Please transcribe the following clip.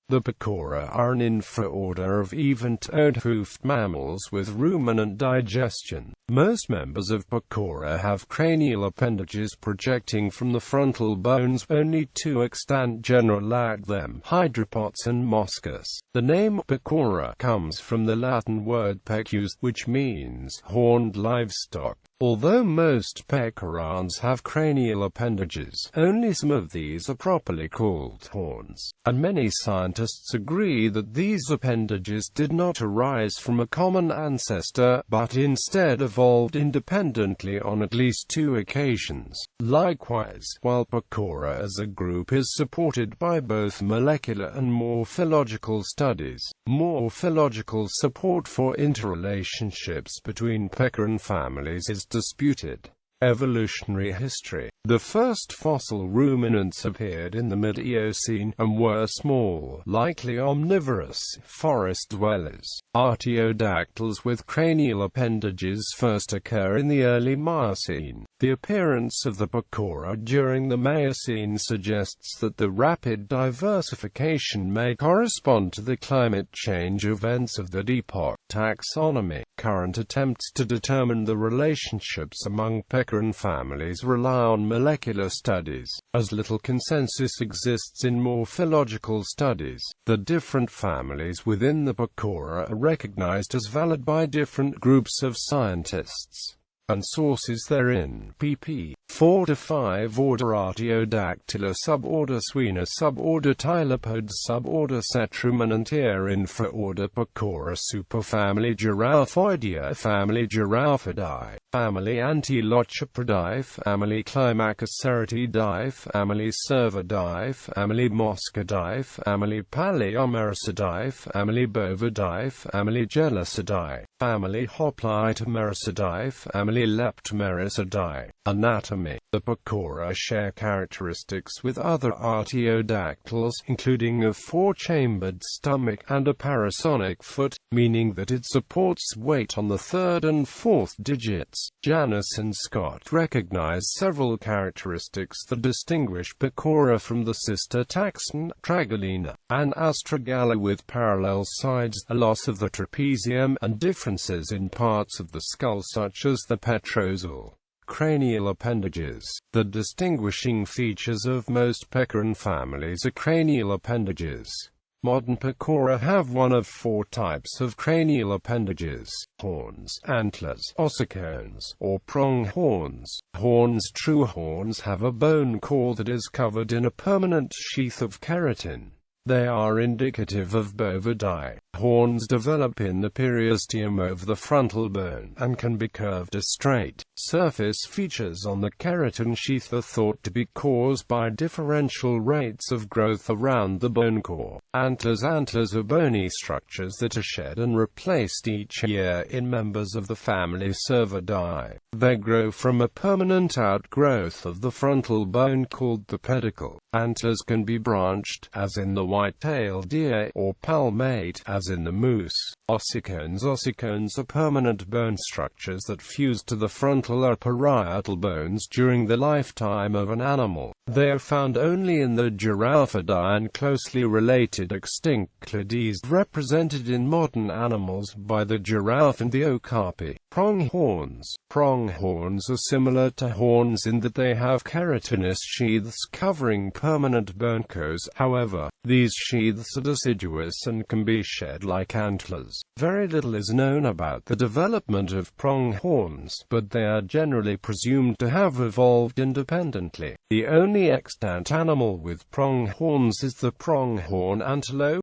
The Pecora are an infraorder of even-toed hoofed mammals with ruminant digestion. Most members of Pecora have cranial appendages projecting from the frontal bones. Only two extant genera lack them, Hydropotes and Moschus. The name Pecora comes from the Latin word pecus, which means horned livestock. Although most pecorans have cranial appendages, only some of these are properly called horns, and many scientists agree that these appendages did not arise from a common ancestor, but instead evolved independently on at least two occasions. Likewise, while Pecora as a group is supported by both molecular and morphological studies, morphological support for interrelationships between pecoran families is disputed. Evolutionary history. The first fossil ruminants appeared in the mid-Eocene, and were small, likely omnivorous, forest dwellers. Artiodactyls with cranial appendages first occur in the early Miocene. The appearance of the Pecora during the Miocene suggests that the rapid diversification may correspond to the climate change events of that epoch. Taxonomy. Current attempts to determine the relationships among pecoran families rely on molecular studies, as little consensus exists in morphological studies. The different families within the Pecora are recognized as valid by different groups of scientists and sources therein. pp. 4–5. Order Artiodactyla, suborder Suina, suborder Tylopods, suborder Cetraruminantia, infraorder Pecora, superfamily Giraffoidea, family Giraffidae, family Antilochopridae, family Climacosceratidae, family Cervidae, family Moschidae, family Palaeomericidae, family Bovidae, family Gelasidae, family Hoplitemericidae, family Leptomericidae. Anatomy. The Pecora share characteristics with other artiodactyls, including a four-chambered stomach and a parasonic foot, meaning that it supports weight on the third and fourth digits. Janus and Scott recognize several characteristics that distinguish Pecora from the sister taxon, Tragolina, and Astragala, with parallel sides, a loss of the trapezium, and differences in parts of the skull such as the petrosal cranial appendages. The distinguishing features of most pecoran families are cranial appendages. Modern Pecora have one of four types of cranial appendages: horns, antlers, ossicones, or pronghorns. Horns. True horns have a bone core that is covered in a permanent sheath of keratin. They are indicative of bovidae. Horns develop in the periosteum of the frontal bone, and can be curved or straight. Surface features on the keratin sheath are thought to be caused by differential rates of growth around the bone core. Antlers. Antlers are bony structures that are shed and replaced each year in members of the family Cervidae. They grow from a permanent outgrowth of the frontal bone called the pedicle. Antlers can be branched, as in the white-tailed deer, or palmate, as in the moose. Ossicones. Ossicones are permanent bone structures that fuse to the frontal or parietal bones during the lifetime of an animal. They are found only in the Giraffidae and closely related extinct clades, represented in modern animals by the giraffe and the okapi. Pronghorns. Pronghorns are similar to horns in that they have keratinous sheaths covering permanent bone cores. However, these sheaths are deciduous and can be shed like antlers. Very little is known about the development of pronghorns, but they are generally presumed to have evolved independently. The only extant animal with pronghorns is the pronghorn antelope.